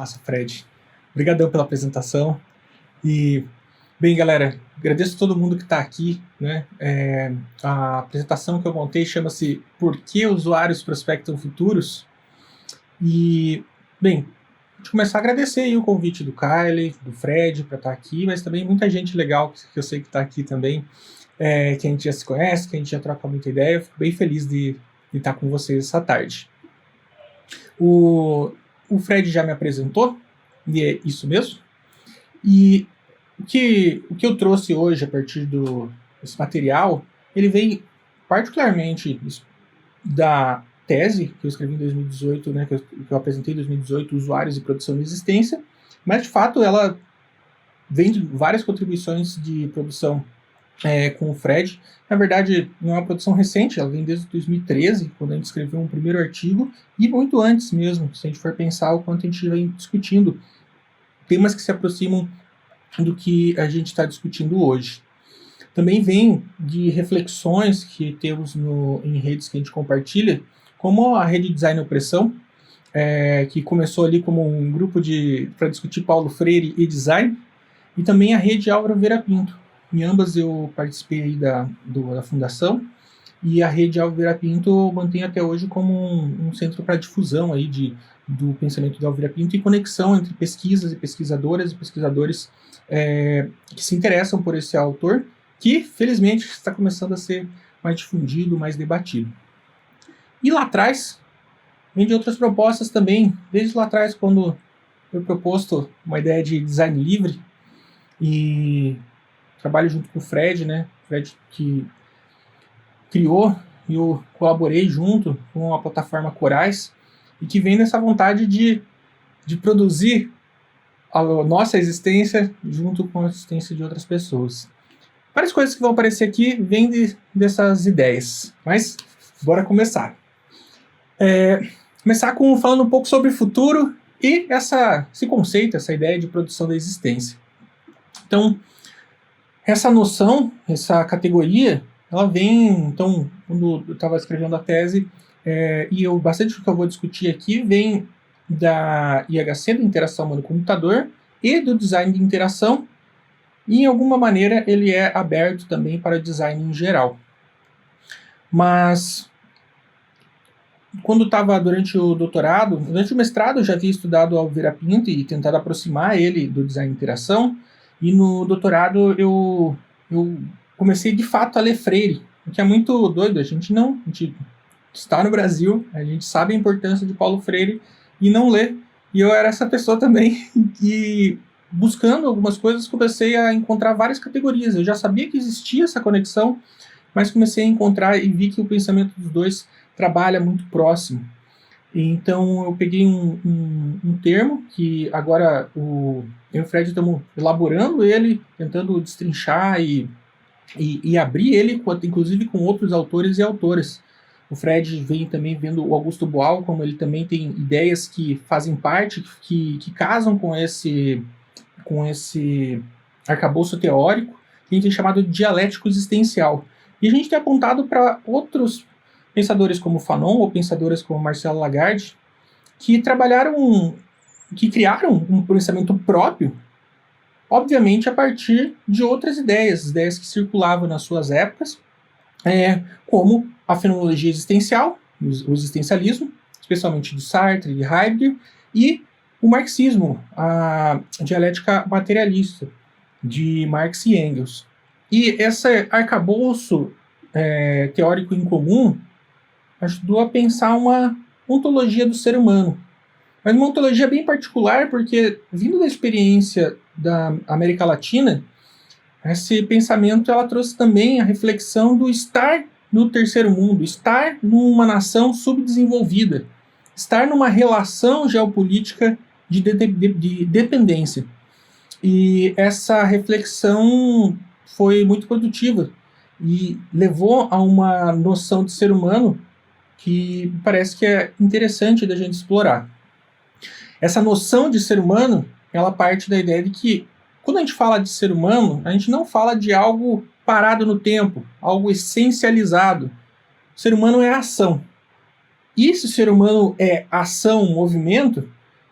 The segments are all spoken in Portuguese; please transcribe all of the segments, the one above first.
Massa, Fred. Obrigadão pela apresentação. E, bem, galera, agradeço a todo mundo que está aqui, né? A apresentação que eu montei chama-se Por que usuários prospectam futuros? E, bem, a gente começar a agradecer aí o convite do Kylie, do Fred para estar aqui, mas também muita gente legal que eu sei que está aqui também, que a gente já se conhece, que a gente já troca muita ideia. Eu fico bem feliz de estar com vocês essa tarde. O Fred já me apresentou, e é isso mesmo. E o que eu trouxe hoje a partir desse material, ele vem particularmente da tese que eu escrevi em 2018, né, que eu apresentei em 2018, Usuários e Produção de Existência, mas de fato ela vem de várias contribuições de produção com o Fred. Na verdade, não é uma produção recente, ela vem desde 2013, quando a gente escreveu um primeiro artigo, e muito antes mesmo, se a gente for pensar o quanto a gente vem discutindo temas que se aproximam do que a gente está discutindo hoje. Também vem de reflexões que temos em redes que a gente compartilha, como a Rede Design e Opressão, que começou ali como um grupo para discutir Paulo Freire e design, e também a Rede Álvaro Vera Pinto. Em ambas eu participei aí da fundação, e a Rede Álvaro Vera Pinto mantém até hoje como um centro para difusão aí do pensamento de Álvaro Vera Pinto e conexão entre pesquisas e pesquisadoras e pesquisadores que se interessam por esse autor, que felizmente está começando a ser mais difundido, mais debatido. E lá atrás, vem de outras propostas também, desde lá atrás, quando eu proposto uma ideia de design livre, e trabalho junto com o Fred, né? Fred que criou e eu colaborei junto com a plataforma Corais, e que vem dessa vontade de produzir a nossa existência junto com a existência de outras pessoas. Várias coisas que vão aparecer aqui vêm dessas ideias, mas bora começar. Começar falando um pouco sobre o futuro e esse conceito, essa ideia de produção da existência. Então, essa noção, essa categoria, ela vem, então, quando eu estava escrevendo a tese, e bastante do que eu vou discutir aqui vem da IHC, da interação humano-computador, e do design de interação, e, em alguma maneira, ele é aberto também para design em geral. Mas, quando estava durante o doutorado, durante o mestrado, eu já havia estudado Álvaro Vera Pinto e tentado aproximar ele do design de interação, e no doutorado eu comecei de fato a ler Freire, o que é muito doido. A gente está no Brasil, a gente sabe a importância de Paulo Freire e não lê. E eu era essa pessoa também, e buscando algumas coisas comecei a encontrar várias categorias. Eu já sabia que existia essa conexão, mas comecei a encontrar e vi que o pensamento dos dois trabalha muito próximo. Então eu peguei um termo que agora eu e o Fred estamos elaborando ele, tentando destrinchar e abrir ele, inclusive com outros autores e autoras. O Fred vem também vendo o Augusto Boal, como ele também tem ideias que fazem parte, que casam com esse arcabouço teórico, que a gente tem chamado de dialético existencial. E a gente tem apontado para outros pensadores como Fanon, ou pensadoras como Marcelo Lagarde, que criaram um pensamento próprio, obviamente a partir de outras ideias que circulavam nas suas épocas, como a fenomenologia existencial, o existencialismo, especialmente de Sartre e Heidegger, e o marxismo, a dialética materialista, de Marx e Engels. E esse arcabouço teórico em comum ajudou a pensar uma ontologia do ser humano. Mas uma ontologia bem particular, porque, vindo da experiência da América Latina, esse pensamento ela trouxe também a reflexão do estar no terceiro mundo, estar numa nação subdesenvolvida, estar numa relação geopolítica de dependência. E essa reflexão foi muito produtiva e levou a uma noção de ser humano que parece que é interessante da gente explorar. Essa noção de ser humano, ela parte da ideia de que, quando a gente fala de ser humano, a gente não fala de algo parado no tempo, algo essencializado. O ser humano é ação. E se o ser humano é ação, movimento,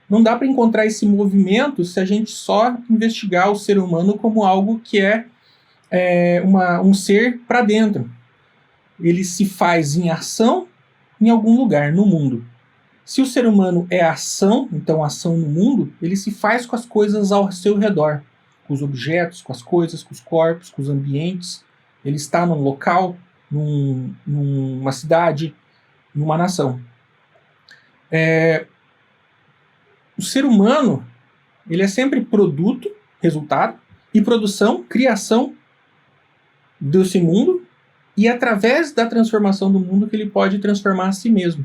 não dá para encontrar esse movimento se a gente só investigar o ser humano como algo que é um ser para dentro. Ele se faz em ação em algum lugar no mundo. Se o ser humano é ação, então ação no mundo, ele se faz com as coisas ao seu redor, com os objetos, com as coisas, com os corpos, com os ambientes. Ele está num local, numa cidade, numa nação. O ser humano, ele é sempre produto, resultado, e produção, criação desse mundo, e através da transformação do mundo que ele pode transformar a si mesmo.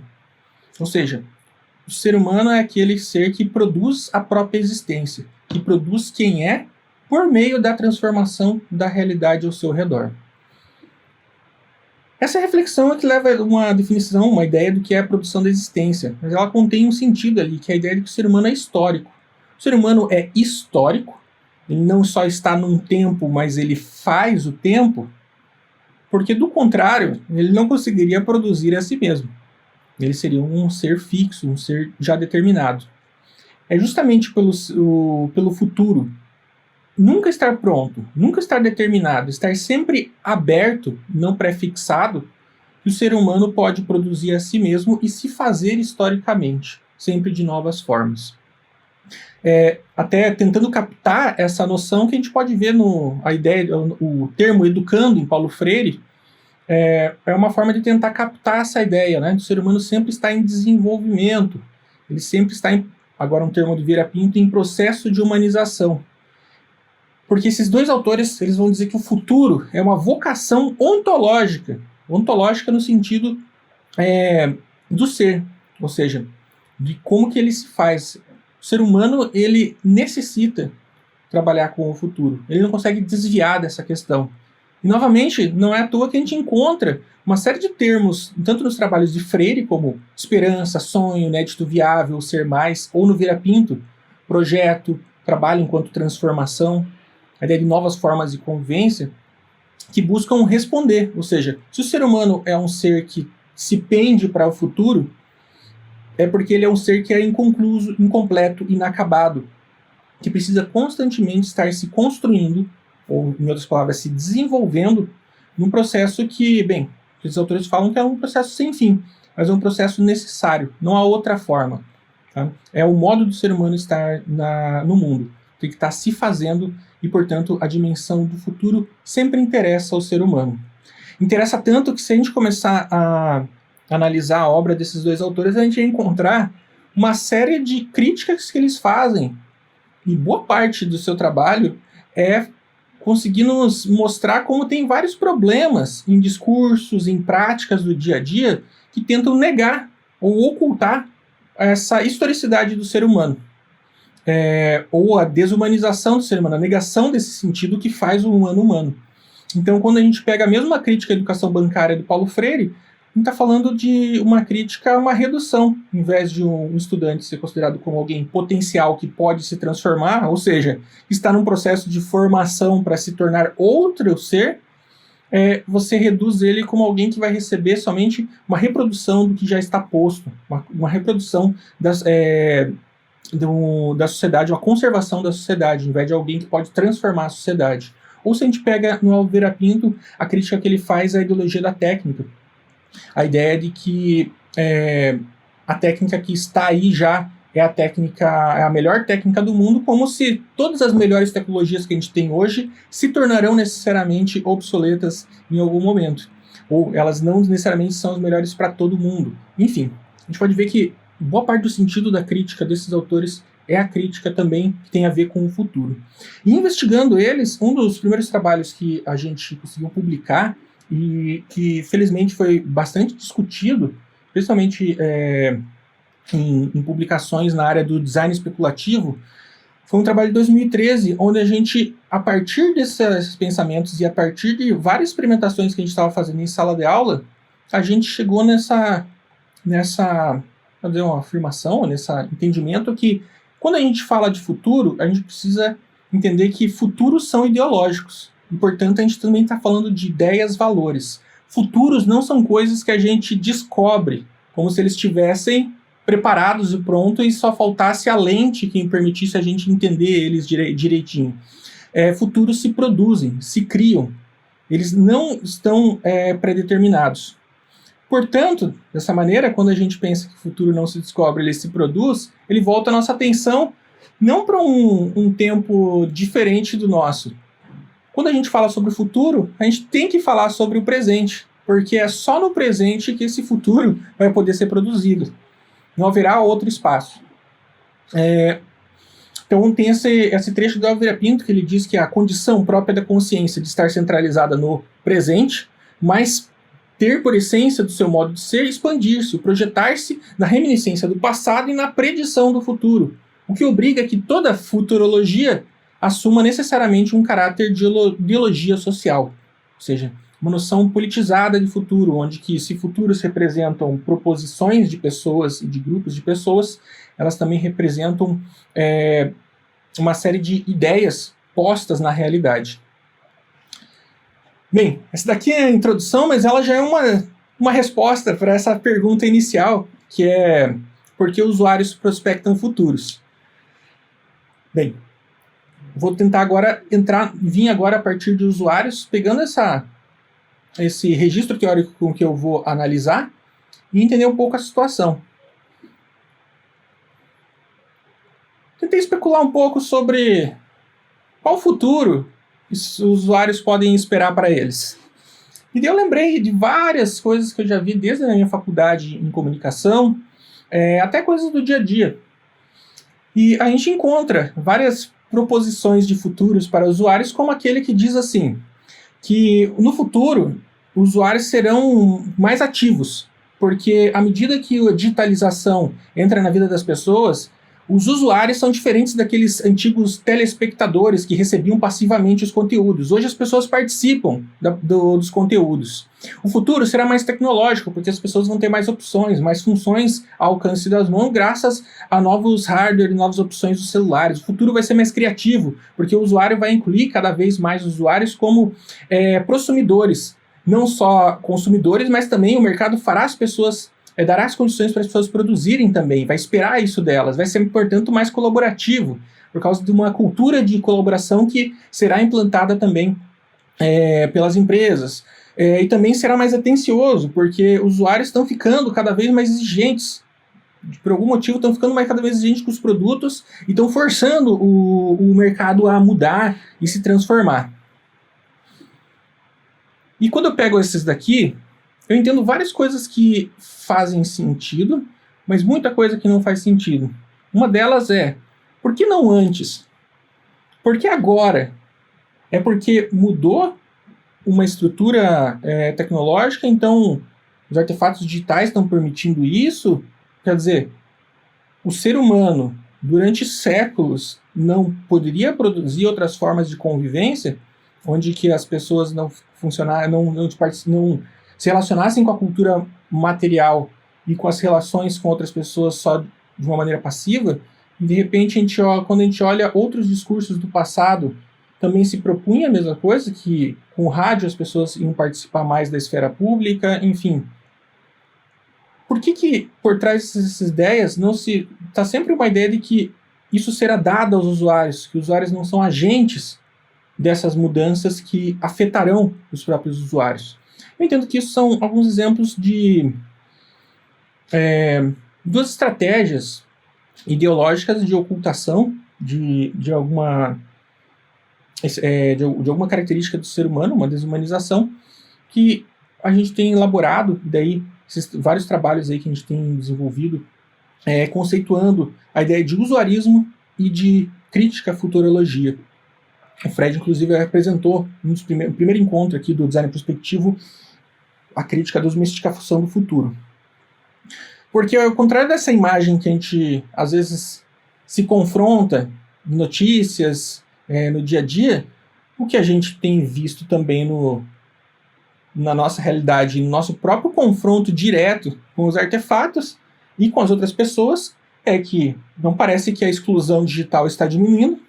Ou seja, o ser humano é aquele ser que produz a própria existência, que produz quem é por meio da transformação da realidade ao seu redor. Essa reflexão é que leva a uma definição, uma ideia do que é a produção da existência, mas ela contém um sentido ali, que é a ideia de que o ser humano é histórico. O ser humano é histórico, ele não só está num tempo, mas ele faz o tempo, porque do contrário, ele não conseguiria produzir a si mesmo. Ele seria um ser fixo, um ser já determinado. É justamente pelo futuro nunca estar pronto, nunca estar determinado, estar sempre aberto, não pré-fixado, que o ser humano pode produzir a si mesmo e se fazer historicamente, sempre de novas formas. Até tentando captar essa noção que a gente pode ver o termo educando em Paulo Freire, é uma forma de tentar captar essa ideia, né? O ser humano sempre está em desenvolvimento, ele sempre está agora um termo do Vieira Pinto, em processo de humanização. Porque esses dois autores, eles vão dizer que o futuro é uma vocação ontológica no sentido do ser, ou seja, de como que ele se faz. O ser humano, ele necessita trabalhar com o futuro, ele não consegue desviar dessa questão. E, novamente, não é à toa que a gente encontra uma série de termos, tanto nos trabalhos de Freire, como esperança, sonho, inédito viável, ser mais, ou no Vieira Pinto, projeto, trabalho enquanto transformação, a ideia de novas formas de convivência, que buscam responder. Ou seja, se o ser humano é um ser que se pende para o futuro, é porque ele é um ser que é inconcluso, incompleto, inacabado, que precisa constantemente estar se construindo, ou, em outras palavras, se desenvolvendo, num processo que, bem, os autores falam que é um processo sem fim, mas é um processo necessário, não há outra forma. Tá? É o modo do ser humano estar no mundo, tem que estar se fazendo, e, portanto, a dimensão do futuro sempre interessa ao ser humano. Interessa tanto que, se a gente começar a analisar a obra desses dois autores, a gente vai encontrar uma série de críticas que eles fazem, e boa parte do seu trabalho é conseguir nos mostrar como tem vários problemas em discursos, em práticas do dia a dia, que tentam negar ou ocultar essa historicidade do ser humano. Ou a desumanização do ser humano, a negação desse sentido que faz o humano humano. Então, quando a gente pega a mesma crítica à educação bancária do Paulo Freire, a gente está falando de uma crítica a uma redução, em vez de um estudante ser considerado como alguém potencial que pode se transformar, ou seja, está num processo de formação para se tornar outro ser, você reduz ele como alguém que vai receber somente uma reprodução do que já está posto, uma reprodução da sociedade, uma conservação da sociedade, em vez de alguém que pode transformar a sociedade. Ou se a gente pega no Vieira Pinto, a crítica que ele faz à ideologia da técnica. A ideia de que a técnica que está aí já é a melhor técnica do mundo, como se todas as melhores tecnologias que a gente tem hoje se tornarão necessariamente obsoletas em algum momento. Ou elas não necessariamente são as melhores para todo mundo. Enfim, a gente pode ver que boa parte do sentido da crítica desses autores é a crítica também que tem a ver com o futuro. E investigando eles, um dos primeiros trabalhos que a gente conseguiu publicar e que felizmente foi bastante discutido, principalmente em publicações na área do design especulativo, foi um trabalho de 2013, onde a gente, a partir desses pensamentos e a partir de várias experimentações que a gente estava fazendo em sala de aula, a gente chegou nessa fazer uma afirmação, nesse entendimento que quando a gente fala de futuro, a gente precisa entender que futuros são ideológicos. E, portanto, a gente também está falando de ideias, valores. Futuros não são coisas que a gente descobre, como se eles estivessem preparados e prontos, e só faltasse a lente que permitisse a gente entender eles direitinho. Futuros se produzem, se criam. Eles não estão predeterminados. Portanto, dessa maneira, quando a gente pensa que o futuro não se descobre, ele se produz, ele volta a nossa atenção não para um tempo diferente do nosso. Quando a gente fala sobre o futuro, a gente tem que falar sobre o presente, porque é só no presente que esse futuro vai poder ser produzido. Não haverá outro espaço. Então tem esse trecho do Álvaro Pinto, que ele diz que a condição própria da consciência de estar centralizada no presente, mas ter por essência do seu modo de ser, expandir-se, projetar-se na reminiscência do passado e na predição do futuro, o que obriga que toda futurologia assuma necessariamente um caráter de ideologia social, ou seja, uma noção politizada de futuro, onde que se futuros representam proposições de pessoas e de grupos de pessoas, elas também representam uma série de ideias postas na realidade. Bem, essa daqui é a introdução, mas ela já é uma resposta para essa pergunta inicial, que é por que usuários prospectam futuros? Bem, vou tentar agora vir agora a partir de usuários, pegando esse registro teórico com que eu vou analisar e entender um pouco a situação. Tentei especular um pouco sobre qual futuro os usuários podem esperar para eles. E daí eu lembrei de várias coisas que eu já vi desde a minha faculdade em comunicação, até coisas do dia a dia. E a gente encontra várias proposições de futuros para usuários, como aquele que diz assim, que no futuro os usuários serão mais ativos, porque à medida que a digitalização entra na vida das pessoas, os usuários são diferentes daqueles antigos telespectadores que recebiam passivamente os conteúdos. Hoje as pessoas participam dos conteúdos. O futuro será mais tecnológico, porque as pessoas vão ter mais opções, mais funções ao alcance das mãos, graças a novos hardware e novas opções dos celulares. O futuro vai ser mais criativo, porque o usuário vai incluir cada vez mais usuários como prosumidores. Não só consumidores, mas também o mercado fará as pessoas dará as condições para as pessoas produzirem também, vai esperar isso delas, vai ser, portanto, mais colaborativo, por causa de uma cultura de colaboração que será implantada também pelas empresas. E também será mais atencioso, porque os usuários estão ficando cada vez mais exigentes. Por algum motivo estão ficando cada vez exigentes com os produtos e estão forçando o mercado a mudar e se transformar. E quando eu pego esses daqui, eu entendo várias coisas que fazem sentido, mas muita coisa que não faz sentido. Uma delas é, por que não antes? Por que agora? É porque mudou uma estrutura tecnológica, então os artefatos digitais estão permitindo isso? Quer dizer, o ser humano, durante séculos, não poderia produzir outras formas de convivência, onde que as pessoas não se relacionassem com a cultura material e com as relações com outras pessoas só de uma maneira passiva, e de repente, quando a gente olha outros discursos do passado, também se propunha a mesma coisa, que com o rádio as pessoas iam participar mais da esfera pública, enfim. Por que por trás dessas ideias não se está sempre uma ideia de que isso será dado aos usuários, que os usuários não são agentes dessas mudanças que afetarão os próprios usuários? Eu entendo que isso são alguns exemplos de duas estratégias ideológicas de ocultação de alguma característica do ser humano, uma desumanização, que a gente tem elaborado, daí vários trabalhos aí que a gente tem desenvolvido, conceituando a ideia de usuarismo e de crítica à futurologia. O Fred, inclusive, apresentou no primeiro encontro aqui do Design Prospectivo a crítica da domesticação do futuro. Porque, ao contrário dessa imagem que a gente, às vezes, se confronta em notícias, no dia a dia, o que a gente tem visto também na nossa realidade, no nosso próprio confronto direto com os artefatos e com as outras pessoas, é que não parece que a exclusão digital está diminuindo.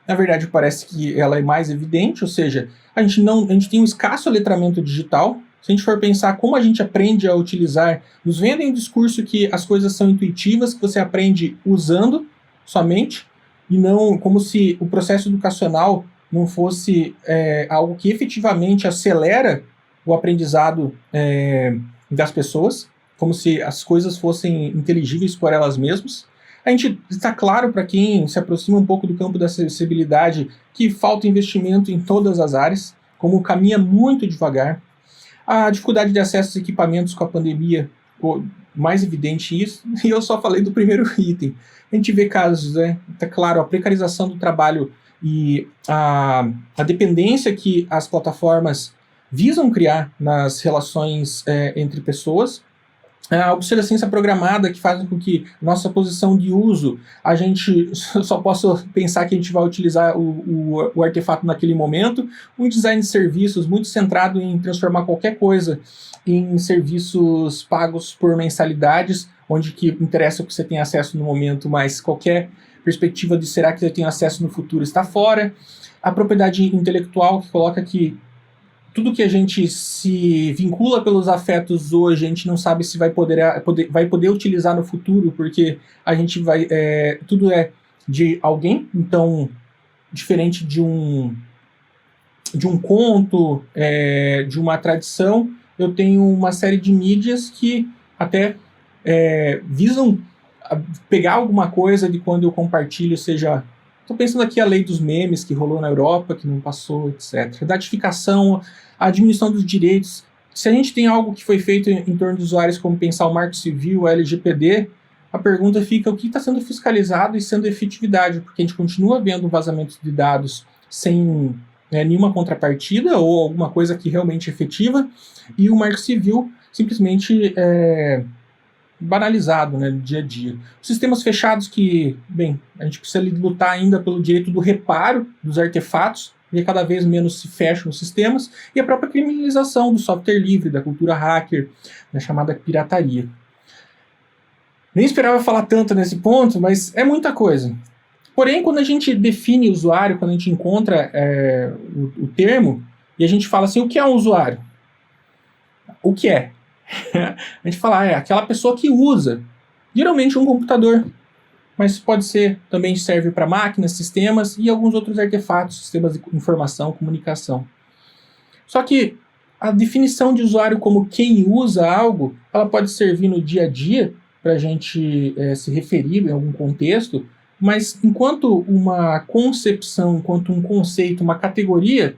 Na verdade, parece que ela é mais evidente, ou seja, a gente tem um escasso letramento digital, se a gente for pensar como a gente aprende a utilizar, nos vendem um discurso que as coisas são intuitivas, que você aprende usando somente, e não como se o processo educacional não fosse algo que efetivamente acelera o aprendizado das pessoas, como se as coisas fossem inteligíveis por elas mesmas. A gente está claro para quem se aproxima um pouco do campo da acessibilidade que falta investimento em todas as áreas, como caminha muito devagar. A dificuldade de acesso aos equipamentos com a pandemia, mais evidente isso, e eu só falei do primeiro item. A gente vê casos, né? Tá claro, a precarização do trabalho e a dependência que as plataformas visam criar nas relações entre pessoas, a obsolescência programada que faz com que nossa posição de uso, a gente só possa pensar que a gente vai utilizar o artefato naquele momento, um design de serviços muito centrado em transformar qualquer coisa em serviços pagos por mensalidades, onde que interessa o que você tem acesso no momento, mas qualquer perspectiva de será que eu tenho acesso no futuro está fora. A propriedade intelectual, que coloca que tudo que a gente se vincula pelos afetos hoje, a gente não sabe se vai poder utilizar no futuro, porque a gente vai... tudo é de alguém, então, diferente de um conto, de uma tradição, eu tenho uma série de mídias que até visam pegar alguma coisa de quando eu compartilho, seja... Estou pensando aqui a lei dos memes que rolou na Europa, que não passou, etc. Datificação, a diminuição dos direitos. Se a gente tem algo que foi feito em torno dos usuários, como pensar o Marco Civil, o LGPD, a pergunta fica o que está sendo fiscalizado e sendo efetividade, porque a gente continua vendo vazamentos de dados sem nenhuma contrapartida ou alguma coisa que realmente é efetiva, e o Marco Civil simplesmente banalizado, né, no dia a dia. Os sistemas fechados que, bem, a gente precisa lutar ainda pelo direito do reparo dos artefatos, e cada vez menos se fecham os sistemas, e a própria criminalização do software livre, da cultura hacker, da chamada pirataria. Nem esperava falar tanto nesse ponto, mas é muita coisa. Porém, quando a gente define usuário, quando a gente encontra o termo, e a gente fala assim, o que é um usuário? O que é? A gente fala, aquela pessoa que usa, geralmente um computador, mas pode ser, também serve para máquinas, sistemas e alguns outros artefatos, sistemas de informação, comunicação. Só que a definição de usuário como quem usa algo, ela pode servir no dia a dia para a gente se referir em algum contexto, mas enquanto uma concepção, enquanto um conceito, uma categoria,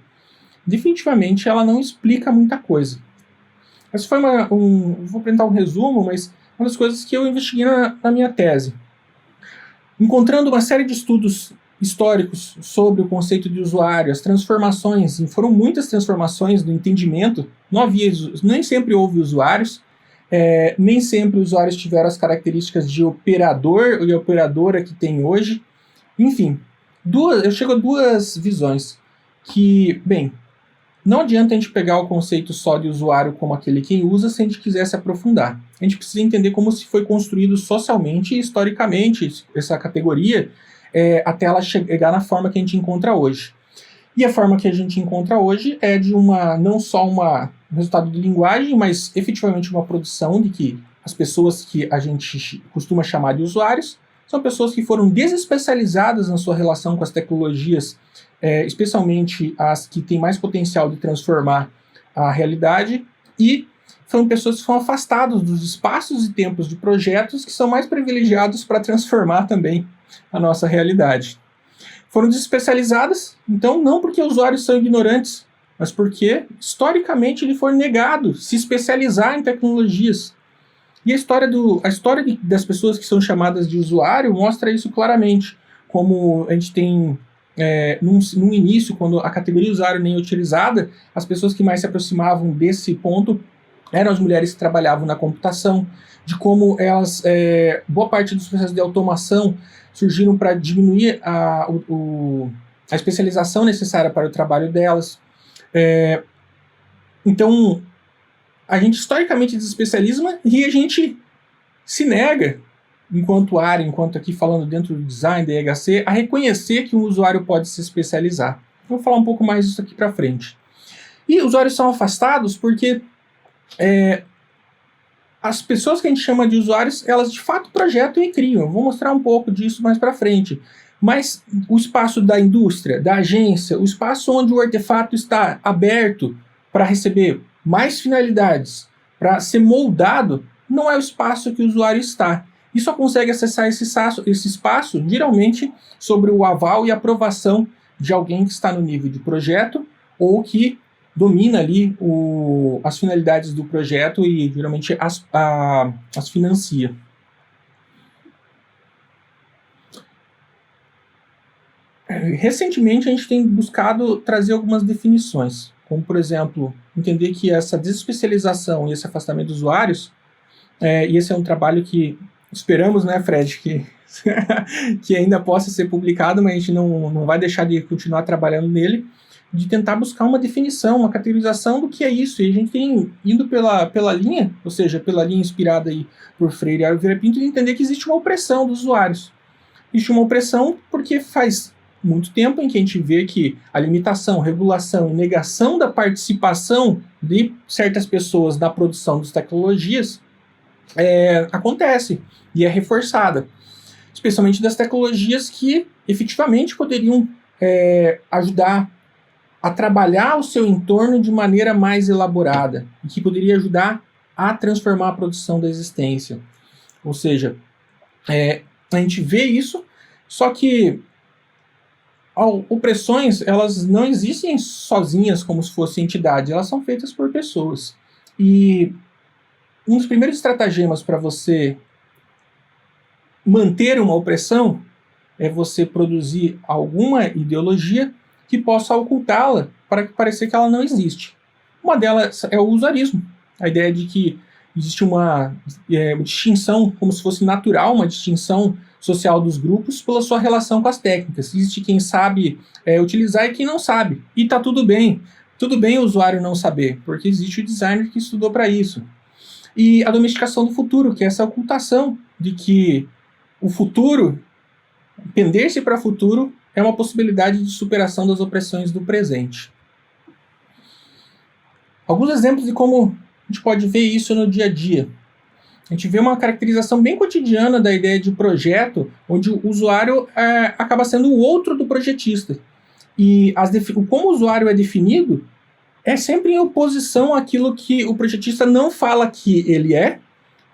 definitivamente ela não explica muita coisa. Essa foi vou apresentar um resumo, mas uma das coisas que eu investiguei na minha tese. Encontrando uma série de estudos históricos sobre o conceito de usuário, as transformações, e foram muitas transformações no entendimento, nem sempre houve usuários, nem sempre os usuários tiveram as características de operador e operadora que tem hoje. Enfim, eu chego a duas visões que, bem, não adianta a gente pegar o conceito só de usuário como aquele quem usa se a gente quiser se aprofundar. A gente precisa entender como se foi construído socialmente e historicamente essa categoria até ela chegar na forma que a gente encontra hoje. E a forma que a gente encontra hoje é de não só um resultado de linguagem, mas efetivamente uma produção de que as pessoas que a gente costuma chamar de usuários são pessoas que foram desespecializadas na sua relação com as tecnologias, especialmente as que têm mais potencial de transformar a realidade, e são pessoas que foram afastadas dos espaços e tempos de projetos que são mais privilegiados para transformar também a nossa realidade. Foram desespecializadas, então não porque os usuários são ignorantes, mas porque historicamente lhe foi negado se especializar em tecnologias. E a história das pessoas que são chamadas de usuário mostra isso claramente, como a gente tem num início, quando a categoria usuário nem é utilizada, as pessoas que mais se aproximavam desse ponto eram as mulheres que trabalhavam na computação, de como elas, boa parte dos processos de automação surgiram para diminuir a especialização necessária para o trabalho delas. Então, a gente historicamente desespecializa e a gente se nega, enquanto área, enquanto aqui falando dentro do design, da EHC, a reconhecer que um usuário pode se especializar. Vou falar um pouco mais disso aqui para frente. E usuários são afastados porque as pessoas que a gente chama de usuários, elas de fato projetam e criam. Eu vou mostrar um pouco disso mais para frente. Mas o espaço da indústria, da agência, o espaço onde o artefato está aberto para receber mais finalidades, para ser moldado, não é o espaço que o usuário está. E só consegue acessar esse espaço, geralmente, sobre o aval e aprovação de alguém que está no nível de projeto ou que domina ali as finalidades do projeto e geralmente as financia. Recentemente a gente tem buscado trazer algumas definições, como por exemplo, entender que essa desespecialização e esse afastamento dos usuários, e esse é um trabalho que esperamos, né, Fred, que ainda possa ser publicado, mas a gente não vai deixar de continuar trabalhando nele, de tentar buscar uma definição, uma categorização do que é isso. E a gente tem indo pela linha, ou seja, pela linha inspirada aí por Freire e Álvaro Pinto, de entender que existe uma opressão dos usuários. Existe uma opressão porque faz muito tempo em que a gente vê que a limitação, regulação e negação da participação de certas pessoas na produção das tecnologias acontece e é reforçada, especialmente das tecnologias que efetivamente poderiam ajudar a trabalhar o seu entorno de maneira mais elaborada e que poderia ajudar a transformar a produção da existência. Ou seja, a gente vê isso, só que opressões, elas não existem sozinhas como se fossem entidades, elas são feitas por pessoas. E um dos primeiros estratagemas para você manter uma opressão é você produzir alguma ideologia que possa ocultá-la para parecer que ela não existe. Uma delas é o usuarismo, a ideia de que existe uma distinção, como se fosse natural, uma distinção social dos grupos pela sua relação com as técnicas. Existe quem sabe utilizar e quem não sabe. E está tudo bem. Tudo bem o usuário não saber, porque existe o designer que estudou para isso. E a domesticação do futuro, que é essa ocultação de que o futuro, pender-se para o futuro, é uma possibilidade de superação das opressões do presente. Alguns exemplos de como a gente pode ver isso no dia a dia. A gente vê uma caracterização bem cotidiana da ideia de projeto, onde o usuário acaba sendo o outro do projetista. E como o usuário é definido é sempre em oposição àquilo que o projetista não fala que ele é,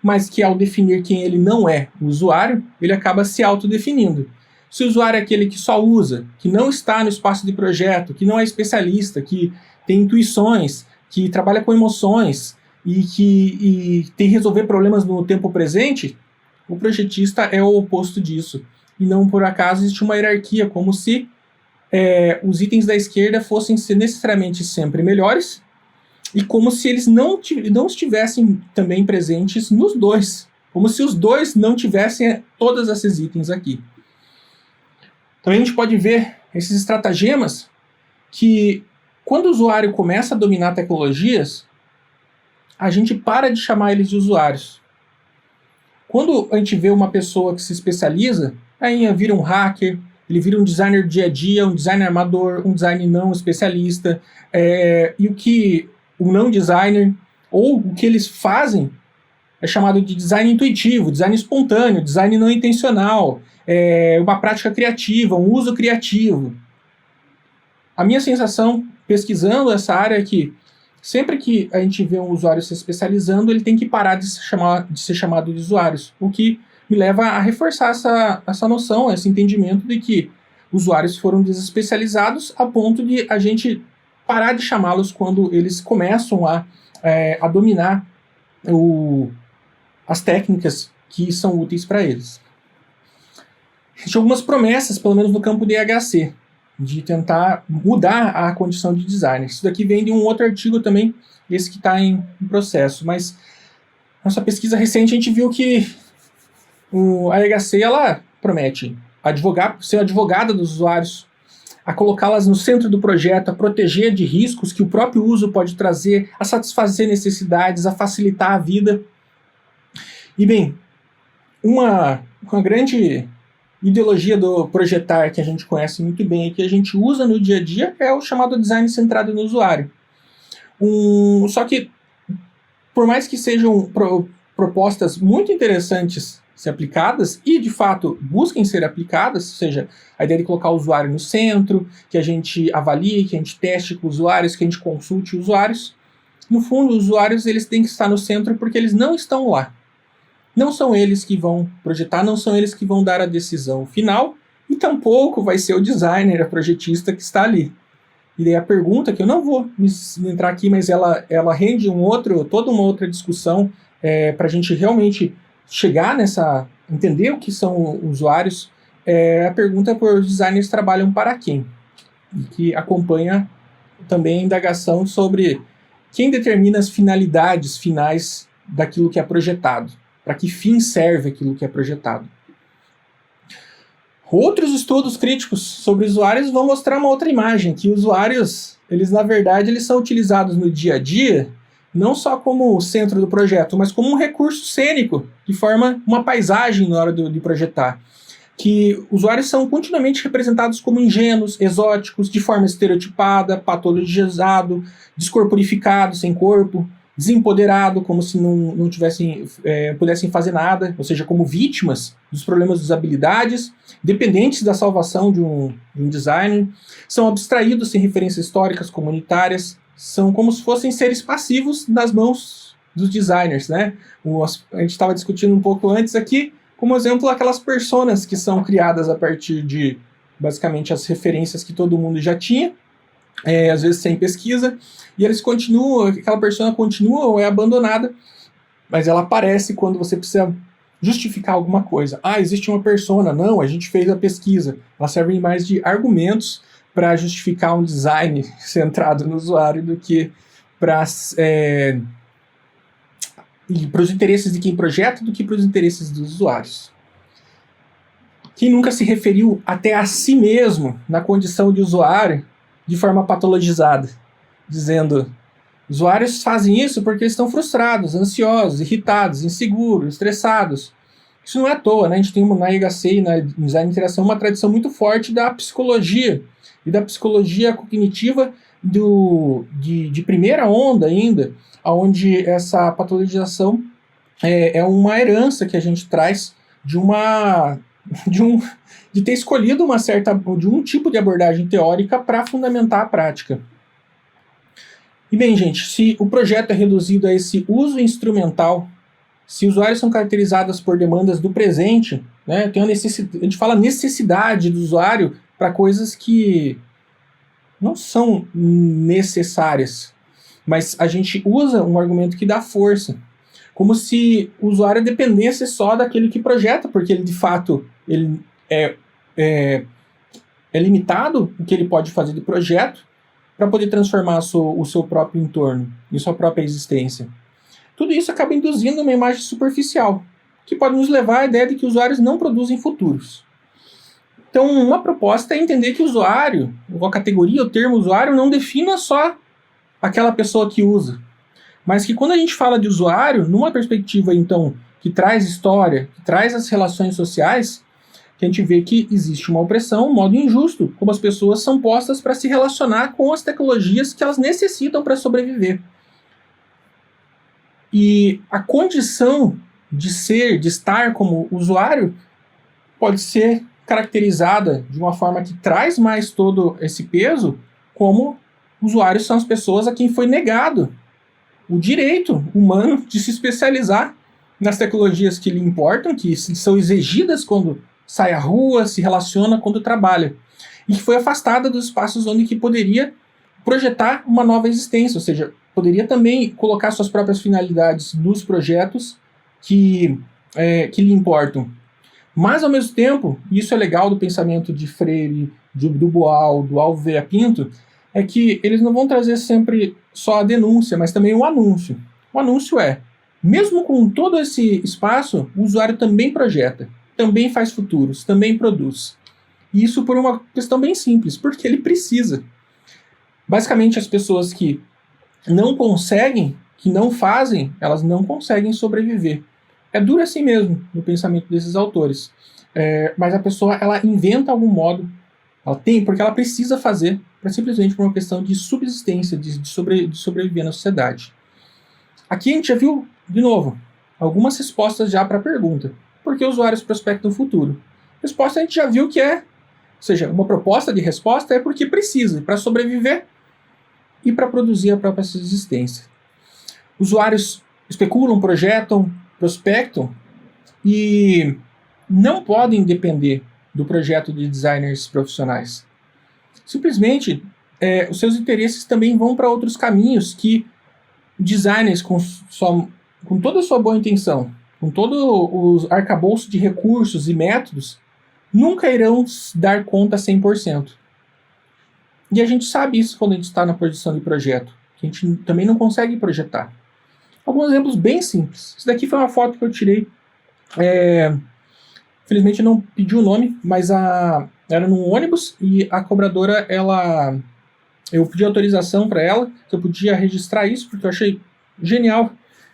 mas que ao definir quem ele não é, o usuário, ele acaba se autodefinindo. Se o usuário é aquele que só usa, que não está no espaço de projeto, que não é especialista, que tem intuições, que trabalha com emoções e que tem que resolver problemas no tempo presente, o projetista é o oposto disso. E não por acaso existe uma hierarquia, como se os itens da esquerda fossem necessariamente sempre melhores, e como se eles não estivessem também presentes nos dois, como se os dois não tivessem todos esses itens aqui. Também a gente pode ver esses estratagemas que, quando o usuário começa a dominar tecnologias, a gente para de chamar eles de usuários. Quando a gente vê uma pessoa que se especializa, aí vira um hacker, ele vira um designer do dia a dia, um designer amador, um designer não especialista, e o não designer, ou o que eles fazem, é chamado de design intuitivo, design espontâneo, design não intencional, uma prática criativa, um uso criativo. A minha sensação, pesquisando essa área, é que sempre que a gente vê um usuário se especializando, ele tem que parar de ser chamado de usuários, o que me leva a reforçar essa noção, esse entendimento de que usuários foram desespecializados a ponto de a gente parar de chamá-los quando eles começam a dominar as técnicas que são úteis para eles. Existem algumas promessas, pelo menos no campo de IHC, de tentar mudar a condição de designer. Isso daqui vem de um outro artigo também, esse que está em processo, mas nossa pesquisa recente a gente viu que a IHC ela promete ser advogada dos usuários, a colocá-las no centro do projeto, a proteger de riscos que o próprio uso pode trazer, a satisfazer necessidades, a facilitar a vida. E bem, uma grande ideologia do projetar que a gente conhece muito bem e que a gente usa no dia a dia é o chamado design centrado no usuário. Só que por mais que sejam propostas muito interessantes ser aplicadas e, de fato, busquem ser aplicadas, ou seja, a ideia de colocar o usuário no centro, que a gente avalie, que a gente teste com usuários, que a gente consulte usuários. No fundo, os usuários eles têm que estar no centro porque eles não estão lá. Não são eles que vão projetar, não são eles que vão dar a decisão final, e tampouco vai ser o designer, a projetista que está ali. E daí a pergunta, que eu não vou entrar aqui, mas ela rende toda uma outra discussão para a gente realmente chegar entender o que são usuários. A pergunta é por os designers trabalham para quem? E que acompanha também a indagação sobre quem determina as finalidades finais daquilo que é projetado. Para que fim serve aquilo que é projetado. Outros estudos críticos sobre usuários vão mostrar uma outra imagem, que usuários, na verdade, eles são utilizados no dia a dia, não só como o centro do projeto, mas como um recurso cênico, que forma uma paisagem na hora de projetar. Que usuários são continuamente representados como ingênuos, exóticos, de forma estereotipada, patologizado, descorporificado, sem corpo, desempoderado, como se não pudessem fazer nada, ou seja, como vítimas dos problemas de usabilidades, dependentes da salvação de um designer, são abstraídos sem referências históricas comunitárias, são como se fossem seres passivos nas mãos dos designers, né? A gente estava discutindo um pouco antes aqui, como exemplo, aquelas personas que são criadas a partir de, basicamente, as referências que todo mundo já tinha, às vezes sem pesquisa, e eles continuam, aquela persona continua ou é abandonada, mas ela aparece quando você precisa justificar alguma coisa. Existe uma persona. Não, a gente fez a pesquisa. Elas servem mais de argumentos para justificar um design centrado no usuário do que para os interesses de quem projeta do que para os interesses dos usuários. Quem nunca se referiu até a si mesmo na condição de usuário de forma patologizada, dizendo: usuários fazem isso porque estão frustrados, ansiosos, irritados, inseguros, estressados. Isso não é à toa, né? A gente tem na IHC e na Design de Interação uma tradição muito forte da psicologia e da psicologia cognitiva de primeira onda ainda, onde essa patologização é uma herança que a gente traz de ter escolhido de um tipo de abordagem teórica para fundamentar a prática. E bem, gente, se o projeto é reduzido a esse uso instrumental, se usuários são caracterizados por demandas do presente, né, a gente fala necessidade do usuário para coisas que não são necessárias, mas a gente usa um argumento que dá força, como se o usuário dependesse só daquele que projeta, porque ele, de fato, ele é limitado o que ele pode fazer de projeto para poder transformar o seu próprio entorno e sua própria existência. Tudo isso acaba induzindo uma imagem superficial, que pode nos levar à ideia de que usuários não produzem futuros. Então, uma proposta é entender que o usuário, ou a categoria, o termo usuário, não defina só aquela pessoa que usa, mas que quando a gente fala de usuário, numa perspectiva, então, que traz história, que traz as relações sociais, que a gente vê que existe uma opressão, um modo injusto, como as pessoas são postas para se relacionar com as tecnologias que elas necessitam para sobreviver. E a condição de estar como usuário, pode ser caracterizada de uma forma que traz mais todo esse peso, como usuários são as pessoas a quem foi negado o direito humano de se especializar nas tecnologias que lhe importam, que são exigidas quando sai à rua, se relaciona quando trabalha, e que foi afastada dos espaços onde que poderia projetar uma nova existência, ou seja, poderia também colocar suas próprias finalidades nos projetos que lhe importam. Mas, ao mesmo tempo, e isso é legal do pensamento de Freire, do Boal, do Alvo Vieira Pinto, é que eles não vão trazer sempre só a denúncia, mas também o anúncio. O anúncio mesmo com todo esse espaço, o usuário também projeta, também faz futuros, também produz. E isso por uma questão bem simples, porque ele precisa. Basicamente, as pessoas que não conseguem, que não fazem, elas não conseguem sobreviver. É duro assim mesmo, no pensamento desses autores. Mas a pessoa, ela inventa algum modo, porque ela precisa fazer, simplesmente por uma questão de subsistência, de sobreviver na sociedade. Aqui a gente já viu, de novo, algumas respostas já para a pergunta. Por que usuários prospectam o futuro? Resposta a gente já viu que é, ou seja, uma proposta de resposta é porque precisa, para sobreviver e para produzir a própria existência. Usuários especulam, projetam, prospectam e não podem depender do projeto de designers profissionais. Simplesmente, os seus interesses também vão para outros caminhos que designers com toda a sua boa intenção, com todo o arcabouço de recursos e métodos, nunca irão dar conta 100%. E a gente sabe isso quando a gente está na produção de projeto, que a gente também não consegue projetar. Alguns exemplos bem simples. Isso daqui foi uma foto que eu tirei. Infelizmente não pedi o nome, mas era num ônibus e a cobradora, eu pedi autorização para ela, que eu podia registrar isso, porque eu achei genial.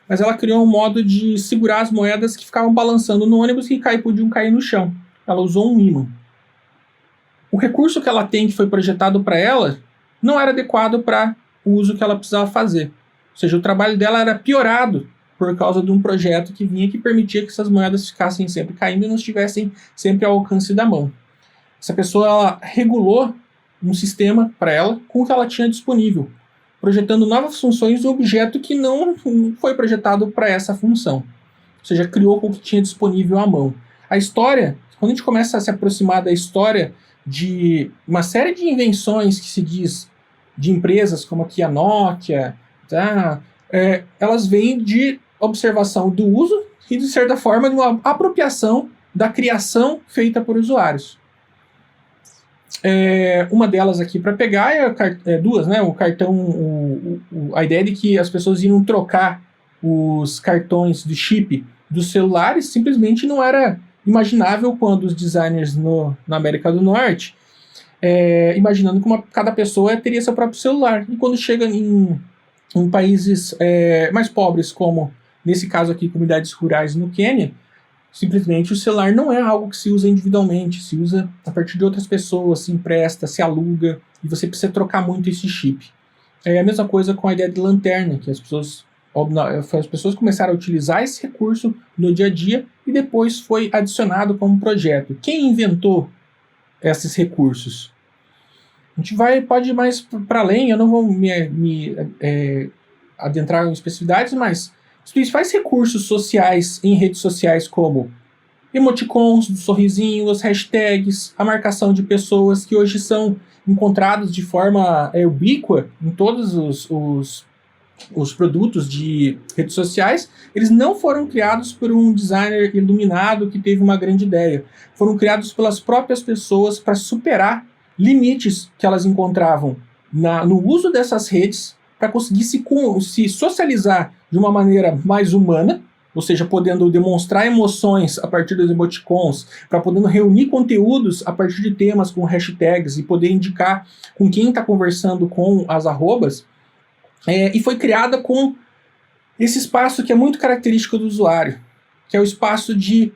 Mas ela criou um modo de segurar as moedas que ficavam balançando no ônibus e podiam cair no chão. Ela usou um ímã. O recurso que ela tem, que foi projetado para ela, não era adequado para o uso que ela precisava fazer. Ou seja, o trabalho dela era piorado por causa de um projeto que vinha que permitia que essas moedas ficassem sempre caindo e não estivessem sempre ao alcance da mão. Essa pessoa, ela regulou um sistema para ela com o que ela tinha disponível, projetando novas funções do objeto que não foi projetado para essa função. Ou seja, criou com o que tinha disponível à mão. A história, quando a gente começa a se aproximar da história de uma série de invenções que se diz de empresas como aqui a Nokia, tá? Elas vêm de observação do uso e, de certa forma, de uma apropriação da criação feita por usuários. Uma delas aqui para pegar duas, né? O cartão, a ideia de que as pessoas iam trocar os cartões de chip dos celulares simplesmente não era imaginável quando os designers na América do Norte, imaginando que cada pessoa teria seu próprio celular. E quando chega em países mais pobres, como nesse caso aqui, comunidades rurais no Quênia, simplesmente o celular não é algo que se usa individualmente, se usa a partir de outras pessoas, se empresta, se aluga, e você precisa trocar muito esse chip. É a mesma coisa com a ideia de lanterna, que as pessoas começaram a utilizar esse recurso no dia a dia e depois foi adicionado como projeto. Quem inventou esses recursos? A gente pode ir mais para além, eu não vou me adentrar em especificidades, mas os principais recursos sociais em redes sociais, como emoticons, sorrisinhos, hashtags, a marcação de pessoas que hoje são encontrados de forma ubíqua em todos os produtos de redes sociais, eles não foram criados por um designer iluminado que teve uma grande ideia. Foram criados pelas próprias pessoas para superar limites que elas encontravam no uso dessas redes para conseguir se socializar de uma maneira mais humana, ou seja, podendo demonstrar emoções a partir dos emoticons, para podendo reunir conteúdos a partir de temas com hashtags e poder indicar com quem está conversando com as arrobas. E foi criada com esse espaço que é muito característico do usuário, que é o espaço de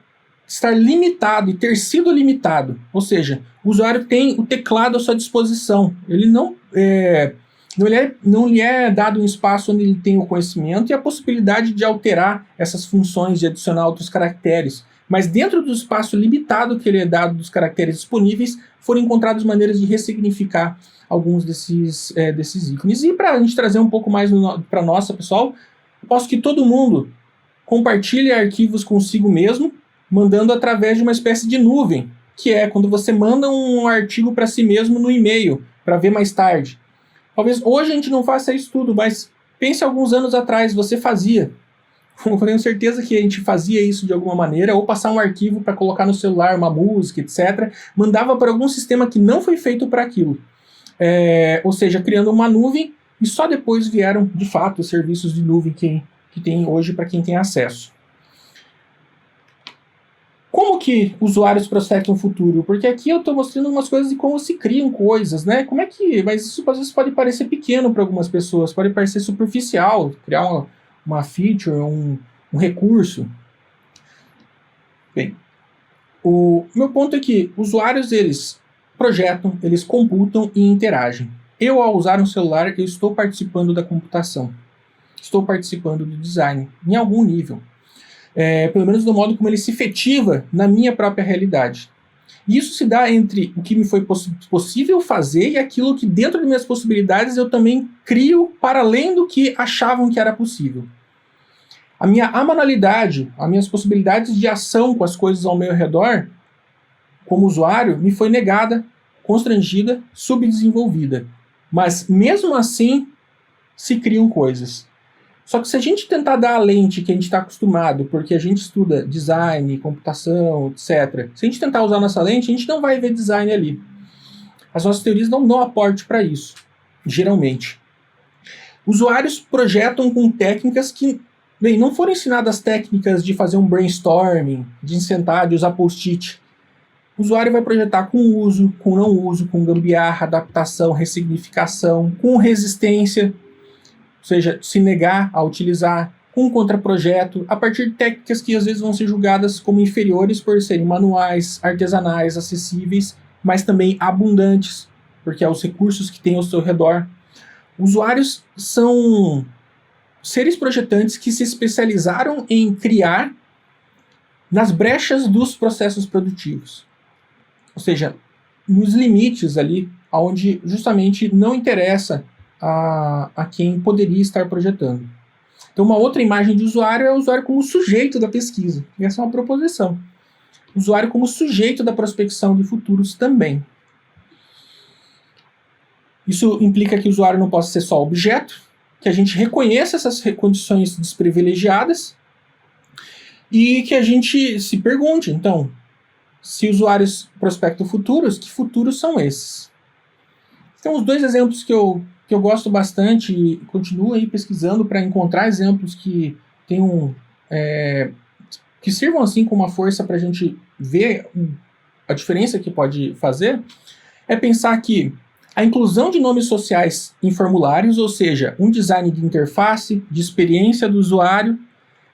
estar limitado e ter sido limitado. Ou seja, o usuário tem o teclado à sua disposição. Ele não lhe é dado um espaço onde ele tem o conhecimento e a possibilidade de alterar essas funções, de adicionar outros caracteres. Mas dentro do espaço limitado que ele é dado dos caracteres disponíveis, foram encontradas maneiras de ressignificar alguns desses ícones. E para a gente trazer um pouco mais para nossa, pessoal, eu posso que todo mundo compartilhe arquivos consigo mesmo, mandando através de uma espécie de nuvem, que é quando você manda um artigo para si mesmo no e-mail, para ver mais tarde. Talvez hoje a gente não faça isso tudo, mas pense alguns anos atrás, você fazia. Eu tenho certeza que a gente fazia isso de alguma maneira, ou passar um arquivo para colocar no celular, uma música, etc. Mandava para algum sistema que não foi feito para aquilo. Ou seja, criando uma nuvem, e só depois vieram, de fato, os serviços de nuvem que tem hoje para quem tem acesso. Como que usuários prospectam o futuro? Porque aqui eu estou mostrando umas coisas de como se criam coisas, né? Mas isso às vezes pode parecer pequeno para algumas pessoas, pode parecer superficial, criar uma feature, um recurso. Bem, o meu ponto é que usuários, eles projetam, eles computam e interagem. Eu, ao usar um celular, eu estou participando da computação. estou participando do design, em algum nível. Pelo menos do modo como ele se efetiva na minha própria realidade. E isso se dá entre o que me foi possível fazer e aquilo que, dentro das minhas possibilidades, eu também crio para além do que achavam que era possível. A minha amanualidade, as minhas possibilidades de ação com as coisas ao meu redor, como usuário, me foi negada, constrangida, subdesenvolvida. Mas, mesmo assim, se criam coisas. Só que se a gente tentar dar a lente que a gente está acostumado, porque a gente estuda design, computação, etc., se a gente tentar usar nossa lente, a gente não vai ver design ali. As nossas teorias não dão aporte para isso, geralmente. Usuários projetam com técnicas que, bem, não foram ensinadas técnicas de fazer um brainstorming, de sentar, de usar post-it. O usuário vai projetar com uso, com não uso, com gambiarra, adaptação, ressignificação, com resistência, ou seja, se negar a utilizar, com contraprojeto, a partir de técnicas que às vezes vão ser julgadas como inferiores por serem manuais, artesanais, acessíveis, mas também abundantes, porque é os recursos que tem ao seu redor. Usuários são seres projetantes que se especializaram em criar nas brechas dos processos produtivos. Ou seja, nos limites ali, onde justamente não interessa a quem poderia estar projetando. Então, uma outra imagem de usuário é o usuário como sujeito da pesquisa. E essa é uma proposição. O usuário como sujeito da prospecção de futuros também. Isso implica que o usuário não possa ser só objeto, que a gente reconheça essas condições desprivilegiadas e que a gente se pergunte, então, se usuários prospectam futuros, que futuros são esses? Então, os dois exemplos que eu gosto bastante e continuo aí pesquisando para encontrar exemplos que tenham que sirvam assim como uma força para a gente ver a diferença que pode fazer, é pensar que a inclusão de nomes sociais em formulários, ou seja, um design de interface, de experiência do usuário,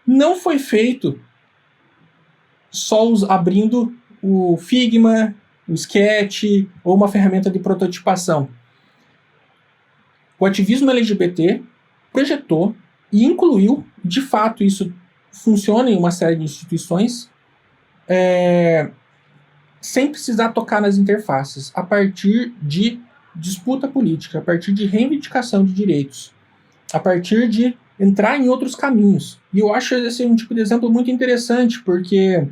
não foi feito só abrindo o Figma, o Sketch ou uma ferramenta de prototipação. O ativismo LGBT projetou e incluiu, de fato isso funciona em uma série de instituições, sem precisar tocar nas interfaces, a partir de disputa política, a partir de reivindicação de direitos, a partir de entrar em outros caminhos. E eu acho esse um tipo de exemplo muito interessante, porque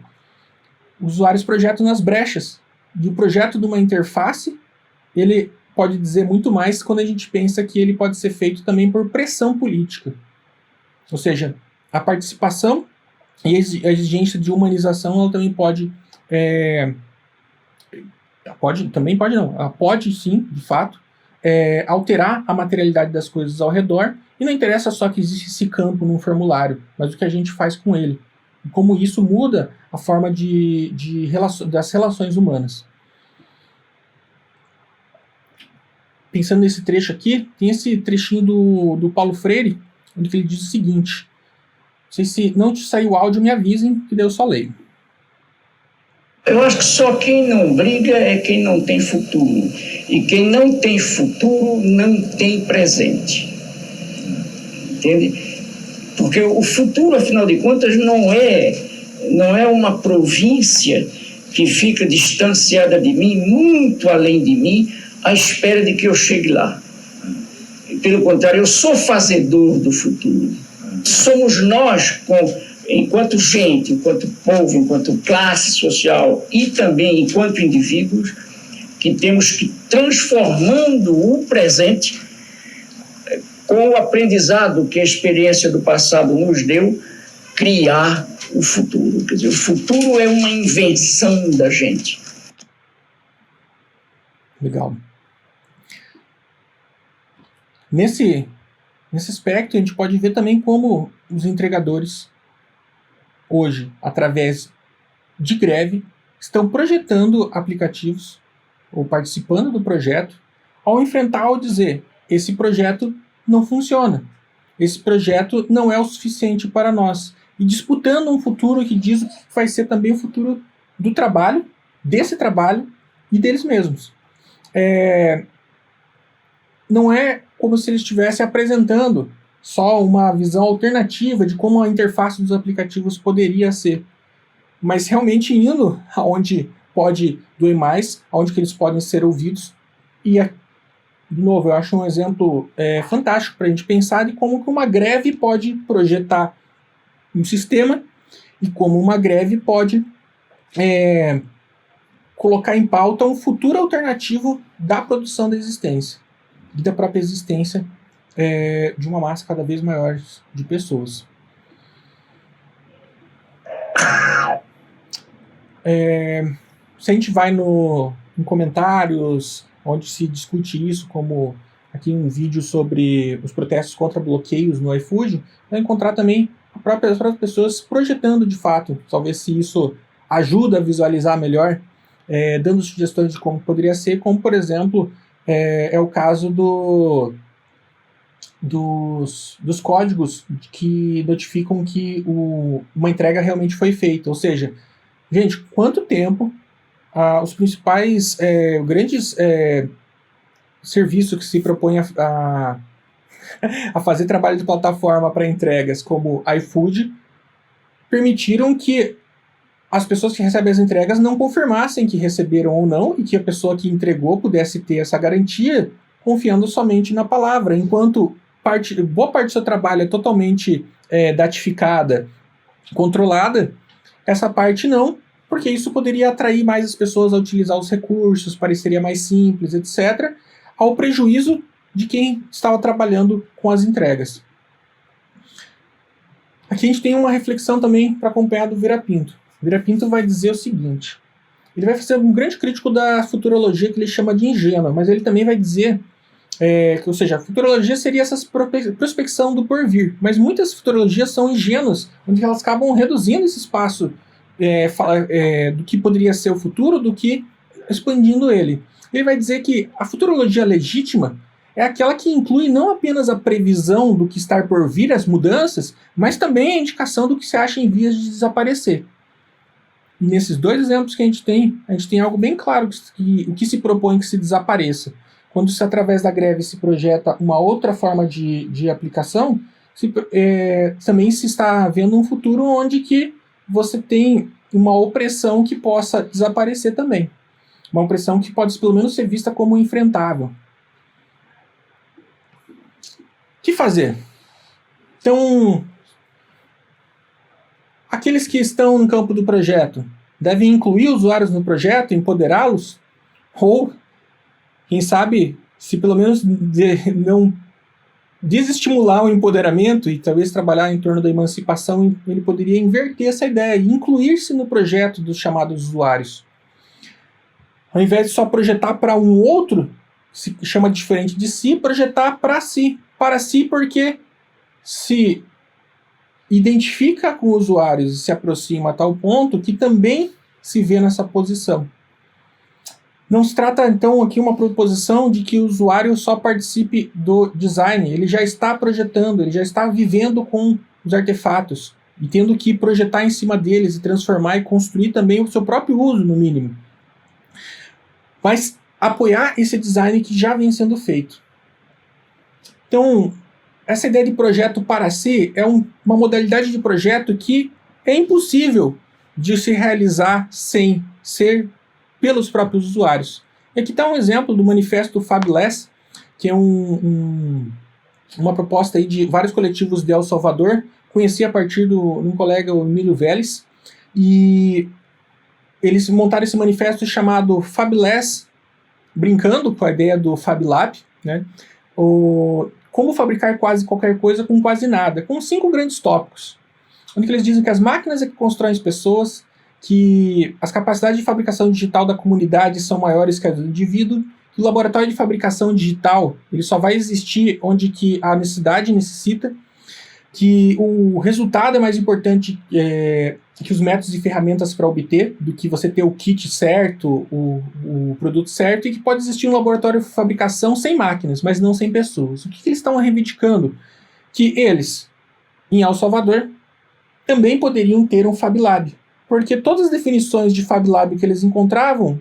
os usuários projetam nas brechas, e o projeto de uma interface, ele pode dizer muito mais quando a gente pensa que ele pode ser feito também por pressão política. Ou seja, a participação e a exigência de humanização, ela também pode... ela pode sim, de fato, alterar a materialidade das coisas ao redor, e não interessa só que existe esse campo num formulário, mas o que a gente faz com ele. E como isso muda a forma das relações humanas. Pensando nesse trecho aqui, tem esse trechinho do Paulo Freire, onde ele diz o seguinte: não sei se não te saiu o áudio, me avisem, que daí eu só leio. Eu acho que só quem não briga é quem não tem futuro. E quem não tem futuro não tem presente. Entende? Porque o futuro, afinal de contas, não é uma província que fica distanciada de mim, muito além de mim, à espera de que eu chegue lá. Pelo contrário, eu sou fazedor do futuro. Somos nós, enquanto gente, enquanto povo, enquanto classe social e também enquanto indivíduos, que temos que ir transformando o presente com o aprendizado que a experiência do passado nos deu, criar o futuro. Quer dizer, o futuro é uma invenção da gente. Legal. Nesse aspecto, a gente pode ver também como os entregadores, hoje, através de greve, estão projetando aplicativos ou participando do projeto, ao enfrentar ou dizer: esse projeto não funciona, esse projeto não é o suficiente para nós, e disputando um futuro que diz que vai ser também o futuro do trabalho, desse trabalho e deles mesmos. Não é como se eles estivessem apresentando só uma visão alternativa de como a interface dos aplicativos poderia ser, mas realmente indo aonde pode doer mais, aonde que eles podem ser ouvidos. E, de novo, eu acho um exemplo fantástico para a gente pensar de como que uma greve pode projetar um sistema e como uma greve pode colocar em pauta um futuro alternativo da produção da existência e da própria existência de uma massa cada vez maior de pessoas. Se a gente vai em comentários onde se discute isso, como aqui um vídeo sobre os protestos contra bloqueios no iFood, vai encontrar também as próprias pessoas projetando de fato, talvez se isso ajuda a visualizar melhor, dando sugestões de como poderia ser, como por exemplo é o caso dos códigos que notificam que uma entrega realmente foi feita. Ou seja, gente, quanto tempo os principais grandes serviços que se propõem a fazer trabalho de plataforma para entregas, como iFood, permitiram que as pessoas que recebem as entregas não confirmassem que receberam ou não, e que a pessoa que entregou pudesse ter essa garantia confiando somente na palavra, enquanto boa parte do seu trabalho é totalmente datificada, controlada, essa parte não, porque isso poderia atrair mais as pessoas a utilizar os recursos, pareceria mais simples, etc., ao prejuízo de quem estava trabalhando com as entregas. Aqui a gente tem uma reflexão também para acompanhar do Vera Pinto. O Vera Pinto vai dizer o seguinte: ele vai fazer um grande crítico da futurologia que ele chama de ingênua, mas ele também vai dizer ou seja, a futurologia seria essa prospecção do porvir, mas muitas futurologias são ingênuas, onde elas acabam reduzindo esse espaço do que poderia ser o futuro, do que expandindo ele. Ele vai dizer que a futurologia legítima é aquela que inclui não apenas a previsão do que está por vir, as mudanças, mas também a indicação do que se acha em vias de desaparecer. E nesses dois exemplos que a gente tem algo bem claro, o que se propõe que se desapareça. Quando se, através da greve, se projeta uma outra forma de aplicação, também se está vendo um futuro onde que você tem uma opressão que possa desaparecer também. Uma opressão que pode, pelo menos, ser vista como enfrentável. O que fazer? Então, aqueles que estão no campo do projeto devem incluir usuários no projeto, empoderá-los? Ou, quem sabe, se pelo menos não desestimular o empoderamento e talvez trabalhar em torno da emancipação, ele poderia inverter essa ideia e incluir-se no projeto dos chamados usuários. Ao invés de só projetar para um outro, que se chama diferente de si, projetar para si. Para si porque se identifica com usuários e se aproxima a tal ponto que também se vê nessa posição. Não se trata, então, aqui uma proposição de que o usuário só participe do design. Ele já está projetando, ele já está vivendo com os artefatos e tendo que projetar em cima deles e transformar e construir também o seu próprio uso, no mínimo. Mas apoiar esse design que já vem sendo feito. Então, essa ideia de projeto para si é uma modalidade de projeto que é impossível de se realizar sem ser pelos próprios usuários. E aqui está um exemplo do manifesto Fabless, que é uma proposta aí de vários coletivos de El Salvador. Conheci a partir de um colega, o Emílio Vélez, e eles montaram esse manifesto chamado Fabless, brincando com a ideia do Fab Lab, né? Como fabricar quase qualquer coisa com quase nada, com 5 grandes tópicos, onde eles dizem que as máquinas é que constroem as pessoas, que as capacidades de fabricação digital da comunidade são maiores que as do indivíduo, que o laboratório de fabricação digital ele só vai existir onde que a necessidade necessita, que o resultado é mais importante que os métodos e ferramentas para obter, do que você ter o kit certo, o produto certo, e que pode existir um laboratório de fabricação sem máquinas, mas não sem pessoas. O que eles estão reivindicando? Que eles, em El Salvador, também poderiam ter um Fab Lab, porque todas as definições de Fab Lab que eles encontravam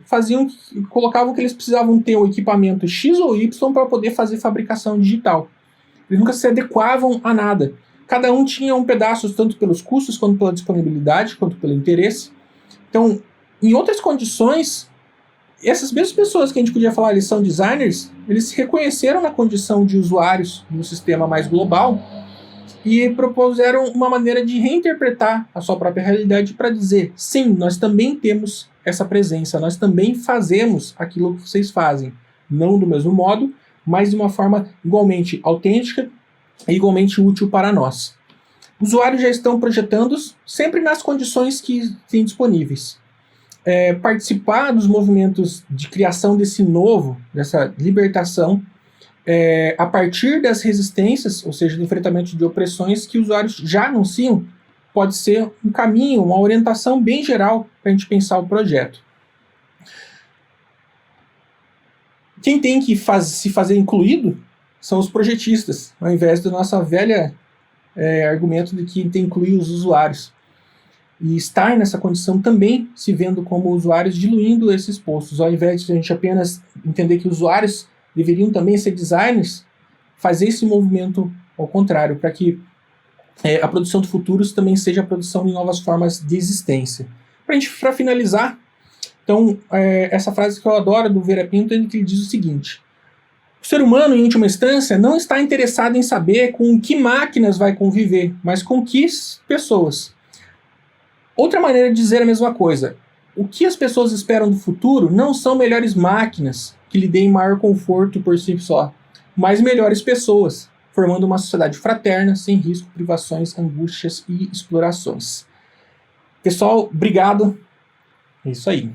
colocavam que eles precisavam ter um equipamento X ou Y para poder fazer fabricação digital. Eles nunca se adequavam a nada. Cada um tinha um pedaço, tanto pelos custos, quanto pela disponibilidade, quanto pelo interesse. Então, em outras condições, essas mesmas pessoas que a gente podia falar eles são designers, eles se reconheceram na condição de usuários de um sistema mais global e propuseram uma maneira de reinterpretar a sua própria realidade para dizer, sim, nós também temos essa presença, nós também fazemos aquilo que vocês fazem, não do mesmo modo, mas de uma forma igualmente autêntica e igualmente útil para nós. Os usuários já estão projetando sempre nas condições que têm disponíveis. Participar dos movimentos de criação desse novo, dessa libertação, a partir das resistências, ou seja, do enfrentamento de opressões que os usuários já anunciam, pode ser um caminho, uma orientação bem geral para a gente pensar o projeto. Quem tem que se fazer incluído são os projetistas, ao invés do nosso velho argumento de que tem que incluir os usuários. E estar nessa condição também se vendo como usuários, diluindo esses postos. Ao invés de a gente apenas entender que usuários deveriam também ser designers, fazer esse movimento ao contrário, para que a produção de futuros também seja a produção de novas formas de existência. Para finalizar, então, essa frase que eu adoro do Vera Pinto, ele diz o seguinte: o ser humano, em última instância, não está interessado em saber com que máquinas vai conviver, mas com que pessoas. Outra maneira de dizer a mesma coisa: o que as pessoas esperam do futuro não são melhores máquinas que lhe deem maior conforto por si só, mas melhores pessoas, formando uma sociedade fraterna, sem risco, privações, angústias e explorações. Pessoal, obrigado. É isso aí.